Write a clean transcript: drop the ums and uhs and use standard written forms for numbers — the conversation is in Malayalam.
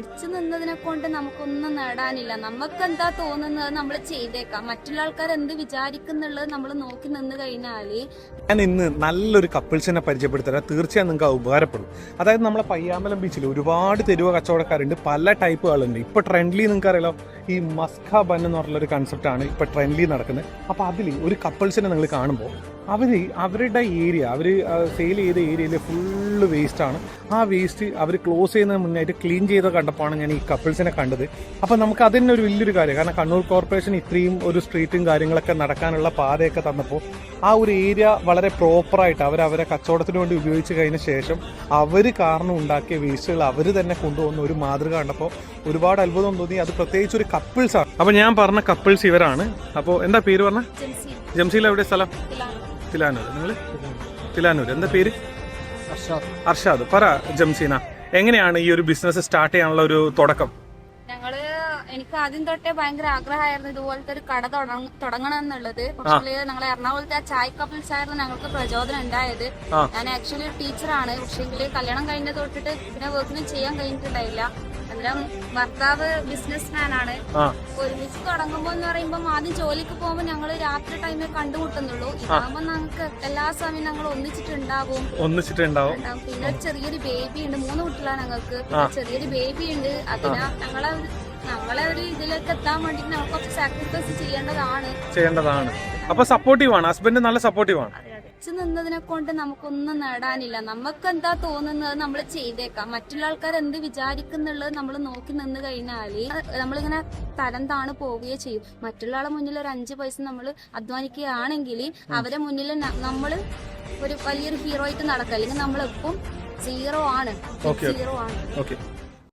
പഠിച്ചു നിന്നതിനെ കൊണ്ട് നമുക്കൊന്നും നേടാനില്ല. നമുക്ക് എന്താ തോന്നുന്നത് നമ്മൾ ചെയ്തേക്കാം. മറ്റുള്ള ആൾക്കാർ എന്ത് വിചാരിക്കുന്നുള്ളത് നമ്മൾ നോക്കി നിന്ന് കഴിഞ്ഞാല്. ഞാൻ ഇന്ന് നല്ലൊരു കപ്പിൾസിനെ പരിചയപ്പെടുത്തരാം. തീർച്ചയായും നിങ്ങൾക്ക് അത് ഉപകാരപ്പെടും. അതായത് നമ്മളെ പയ്യാമ്പലം ബീച്ചിൽ ഒരുപാട് തെരുവ് കച്ചവടക്കാരുണ്ട്, പല ടൈപ്പുകളുണ്ട്. ഇപ്പോൾ ട്രെൻഡ്ലി നിങ്ങൾക്ക് അറിയാലോ, ഈ മസ്ക ബൻ എന്ന് പറഞ്ഞൊരു കൺസെപ്റ്റാണ് ഇപ്പോൾ ട്രെൻഡ്ലി നടക്കുന്നത്. അപ്പോൾ അതിൽ ഒരു കപ്പിൾസിനെ നിങ്ങൾ കാണുമ്പോൾ അവരുടെ ഏരിയ, അവർ സെയിൽ ചെയ്ത ഏരിയയിൽ ഫുള്ള് വേസ്റ്റാണ്. ആ വേസ്റ്റ് അവർ ക്ലോസ് ചെയ്യുന്നതിന് മുന്നായിട്ട് ക്ലീൻ ചെയ്ത് കണ്ടപ്പോഴാണ് ഞാൻ ഈ കപ്പിൾസിനെ കണ്ടത്. അപ്പോൾ നമുക്ക് അതിന് ഒരു വലിയൊരു കാര്യം, കാരണം കണ്ണൂർ കോർപ്പറേഷൻ ഇത്രയും ഒരു സ്ട്രീറ്റും കാര്യങ്ങളൊക്കെ നടക്കാനുള്ള പാതയൊക്കെ തന്നപ്പോൾ ആ ഒരു ഏരിയ വളരെ പ്രോപ്പറായിട്ട് അവരെ കച്ചവടത്തിന് വേണ്ടി ഉപയോഗിച്ച് കഴിഞ്ഞ ശേഷം അവർ കാരണം ഉണ്ടാക്കിയ വേസ്റ്റുകൾ അവർ തന്നെ കൊണ്ടുപോകുന്ന ഒരു മാതൃക കണ്ടപ്പോൾ ഒരുപാട് അത്ഭുതം തോന്നി. അത് പ്രത്യേകിച്ച് ഒരു കപ്പിൾസാണ്. അപ്പോൾ ഞാൻ പറഞ്ഞ കപ്പിൾസ് ഇവരാണ്. അപ്പോൾ എന്താ പേര് പറഞ്ഞ? ജംസീൽ. എവിടെ സ്ഥലം? തിലാനൂർ. നിങ്ങൾ തിലാനൂർ. എന്താ പേര്? അർഷാദ്. പറ ജംസീന, എങ്ങനെയാണ് ഈ ഒരു ബിസിനസ് സ്റ്റാർട്ട് ചെയ്യാനുള്ള ഒരു തുടക്കം? എനിക്ക് ആദ്യം തൊട്ടേ ഭയങ്കര ആഗ്രഹമായിരുന്നു ഇതുപോലത്തെ ഒരു കട തുടങ്ങണം എന്നുള്ളത്. പക്ഷേ ഞങ്ങൾ എറണാകുളത്തെ ആ ചായ് കപ്പിൾസ് ആയിരുന്നു ഞങ്ങൾക്ക് പ്രചോദനം ഉണ്ടായത്. ഞാൻ ആക്ച്വലി ഒരു ടീച്ചറാണ്. പക്ഷേ കല്യാണം കഴിഞ്ഞ തൊട്ടിട്ട് പിന്നെ വർക്കിനും ചെയ്യാൻ കഴിഞ്ഞിട്ടുണ്ടായില്ല. അന്നേരം ഭർത്താവ് ബിസിനസ് മാൻ ആണ്. ഒരുമിച്ച് തുടങ്ങുമ്പോ എന്ന് പറയുമ്പോൾ ആദ്യം ജോലിക്ക് പോകുമ്പോൾ ഞങ്ങൾ രാത്രി ടൈമിൽ കണ്ടുമുട്ടുന്നുള്ളൂ. ഇതാകുമ്പോ ഞങ്ങൾക്ക് എല്ലാ സമയം ഞങ്ങൾ ഒന്നിച്ചിട്ടുണ്ടാവും. പിന്നെ ഒരു ചെറിയൊരു ബേബി ഉണ്ട്. 3 കുട്ടികളാണ് ഞങ്ങൾക്ക്. ചെറിയൊരു ബേബി ഉണ്ട്. അതിനാ ഞങ്ങളെ ഒരു ഇതിലേക്ക് എത്താൻ വേണ്ടി നമുക്ക് കുറച്ച് സാക്രിഫൈസ് ചെയ്യേണ്ടതാണ്. അപ്പൊ സപ്പോർട്ടീവ് ആണ് ഹസ്ബൻഡ്, നല്ല സപ്പോർട്ടീവ് ആണ്. പഠിച്ചു നിന്നതിനെ കൊണ്ട് നമുക്കൊന്നും നേടാനില്ല. നമുക്ക് എന്താ തോന്നുന്നത് നമ്മൾ ചെയ്തേക്കാം. മറ്റുള്ള ആൾക്കാർ എന്ത് വിചാരിക്കുന്നുള്ളത് നമ്മൾ നോക്കി നിന്ന് കഴിഞ്ഞാല് നമ്മളിങ്ങനെ തരം താണ് പോവുകയേ ചെയ്യും. മറ്റുള്ള ആളെ മുന്നിൽ ഒരു 5 പൈസ നമ്മൾ അധ്വാനിക്കുകയാണെങ്കിൽ അവരെ മുന്നിൽ നമ്മൾ ഒരു വലിയൊരു ഹീറോ ആയിട്ട് നടക്കുക. അല്ലെങ്കിൽ നമ്മളെപ്പം സീറോ ആണ്.